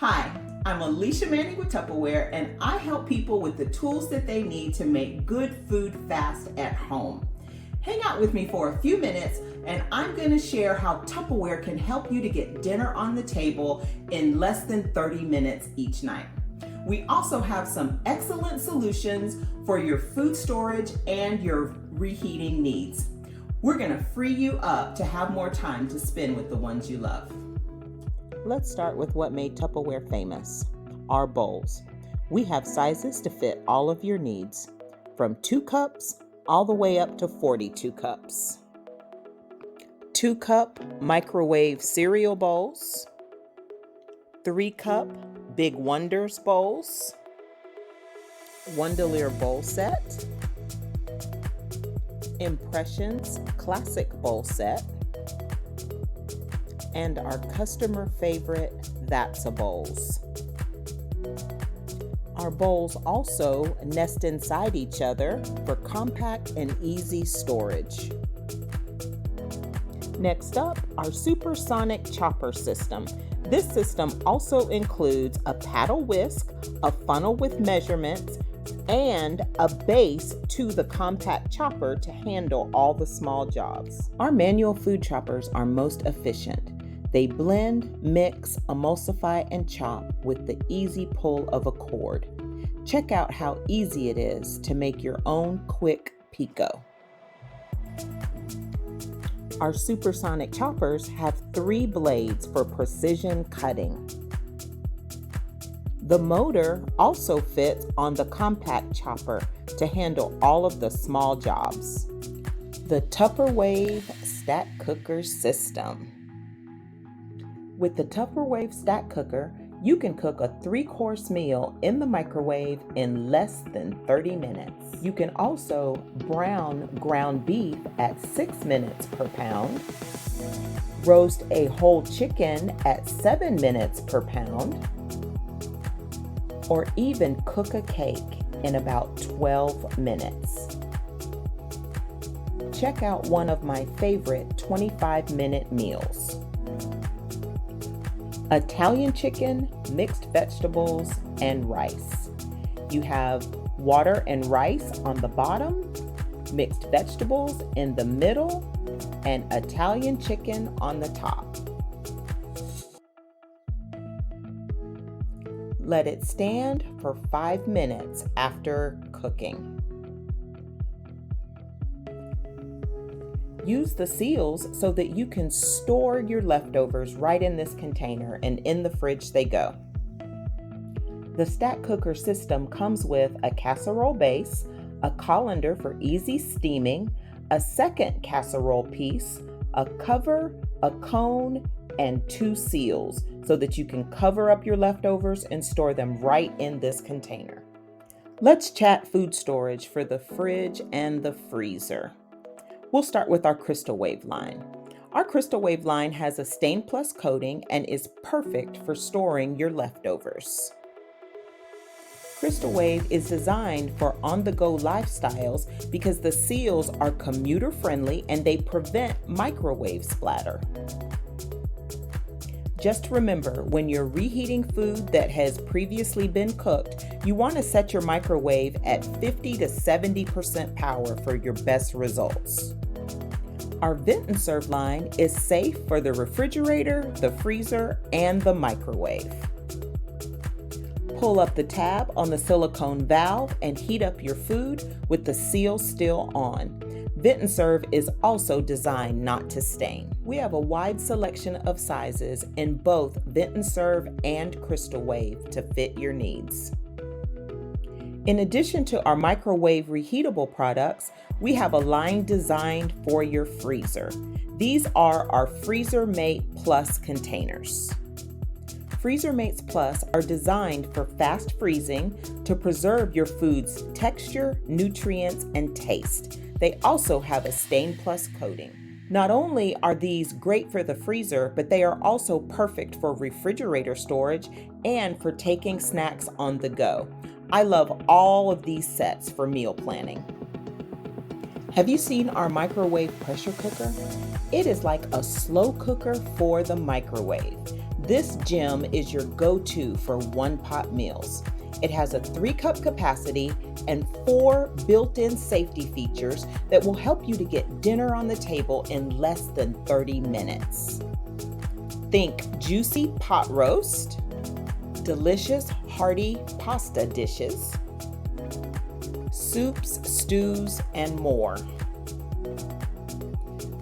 Hi, I'm Alicia with Tupperware, and I help people with the tools that they need to make good food fast at home. Hang out with me for a few minutes, and I'm going to share how Tupperware can help you to get dinner on the table in less than 30 minutes each night. We also have some excellent solutions for your food storage and your reheating needs. We're going to free you up to have more time to spend with the ones you love. Let's start with what made Tupperware famous, our bowls. We have sizes to fit all of your needs, from 2 cups all the way up to 42 cups. 2-cup microwave cereal bowls, 3-cup Big Wonders bowls, Wondelier bowl set, Impressions Classic bowl set, and our customer favorite That's a Bowls. Our bowls also nest inside each other for compact and easy storage. Next up, our supersonic chopper system. This system also includes a paddle whisk, a funnel with measurements, and a base to the compact chopper to handle all the small jobs. Our manual food choppers are most efficient. They blend, mix, emulsify, and chop with the easy pull of a cord. Check out how easy it is to make your own quick pico. Our supersonic choppers have 3 blades for precision cutting. The motor also fits on the compact chopper to handle all of the small jobs. The Tupperware Stack Cooker System. With the Tupperware Stack Cooker, you can cook a 3-course meal in the microwave in less than 30 minutes. You can also brown ground beef at 6 minutes per pound, roast a whole chicken at 7 minutes per pound, or even cook a cake in about 12 minutes. Check out one of my favorite 25-minute meals. Italian chicken, mixed vegetables, and rice. You have water and rice on the bottom, mixed vegetables in the middle, and Italian chicken on the top. Let it stand for 5 minutes after cooking. Use the seals so that you can store your leftovers right in this container, and in the fridge they go. The Stack Cooker system comes with a casserole base, a colander for easy steaming, a second casserole piece, a cover, a cone, and 2 seals so that you can cover up your leftovers and store them right in this container. Let's chat food storage for the fridge and the freezer. We'll start with our Crystal Wave line. Our Crystal Wave line has a Stain Plus coating and is perfect for storing your leftovers. Crystal Wave is designed for on-the-go lifestyles because the seals are commuter-friendly and they prevent microwave splatter. Just remember, when you're reheating food that has previously been cooked, you want to set your microwave at 50 to 70% power for your best results. Our Vent and Serve line is safe for the refrigerator, the freezer, and the microwave. Pull up the tab on the silicone valve and heat up your food with the seal still on. Vent and Serve is also designed not to stain. We have a wide selection of sizes in both Vent and Serve and Crystal Wave to fit your needs. In addition to our microwave reheatable products, we have a line designed for your freezer. These are our Freezer Mate Plus containers. Freezer Mates Plus are designed for fast freezing to preserve your food's texture, nutrients, and taste. They also have a Stain Plus coating. Not only are these great for the freezer, but they are also perfect for refrigerator storage and for taking snacks on the go. I love all of these sets for meal planning. Have you seen our microwave pressure cooker? It is like a slow cooker for the microwave. This gem is your go-to for one-pot meals. It has a 3-cup capacity and 4 built-in safety features that will help you to get dinner on the table in less than 30 minutes. Think juicy pot roast, delicious hearty pasta dishes, soups, stews, and more.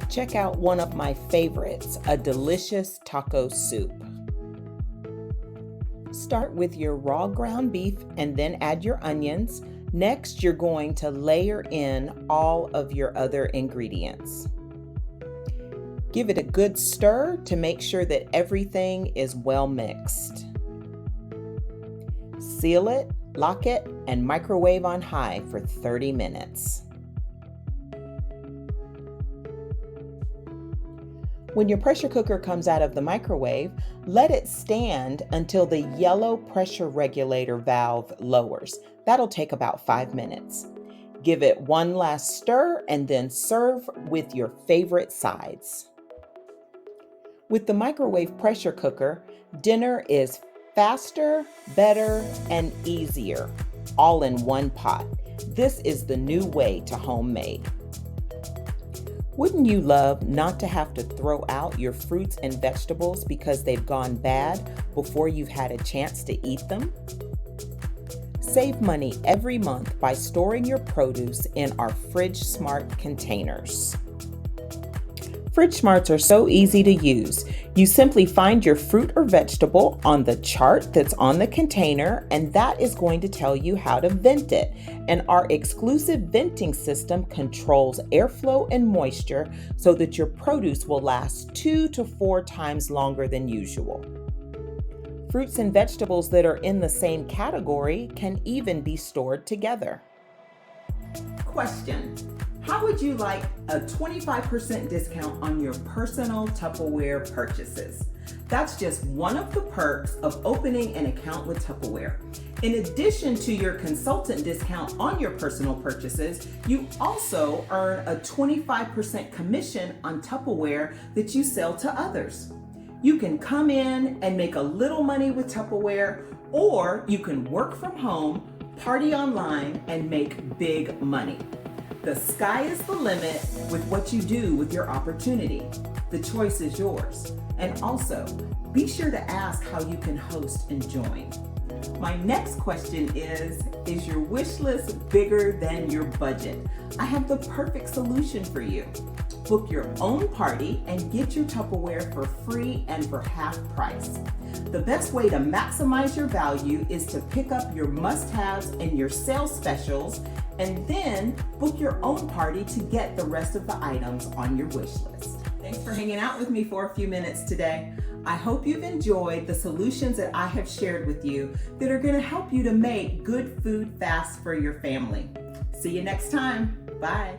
Check out one of my favorites, a delicious taco soup. Start with your raw ground beef and then add your onions. Next, you're going to layer in all of your other ingredients. Give it a good stir to make sure that everything is well mixed. Seal it, lock it, and microwave on high for 30 minutes. When your pressure cooker comes out of the microwave, let it stand until the yellow pressure regulator valve lowers. That'll take about 5 minutes. Give it one last stir and then serve with your favorite sides. With the microwave pressure cooker, dinner is faster, better, and easier, all in one pot. This is the new way to homemade. Wouldn't you love not to have to throw out your fruits and vegetables because they've gone bad before you've had a chance to eat them? Save money every month by storing your produce in our Fridge Smart containers. Fridge Smarts are so easy to use. You simply find your fruit or vegetable on the chart that's on the container, and that is going to tell you how to vent it. And our exclusive venting system controls airflow and moisture so that your produce will last 2 to 4 times longer than usual. Fruits and vegetables that are in the same category can even be stored together. Question: how would you like a 25% discount on your personal Tupperware purchases? That's just one of the perks of opening an account with Tupperware. In addition to your consultant discount on your personal purchases, you also earn a 25% commission on Tupperware that you sell to others. You can come in and make a little money with Tupperware, or you can work from home, party online, and make big money. The sky is the limit with what you do with your opportunity. The choice is yours. And also, be sure to ask how you can host and join. My next question is your wish list bigger than your budget? I have the perfect solution for you. Book your own party and get your Tupperware for free and for half price. The best way to maximize your value is to pick up your must-haves and your sales specials, and then book your own party to get the rest of the items on your wish list. Thanks for hanging out with me for a few minutes today. I hope you've enjoyed the solutions that I have shared with you that are going to help you to make good food fast for your family. See you next time. Bye.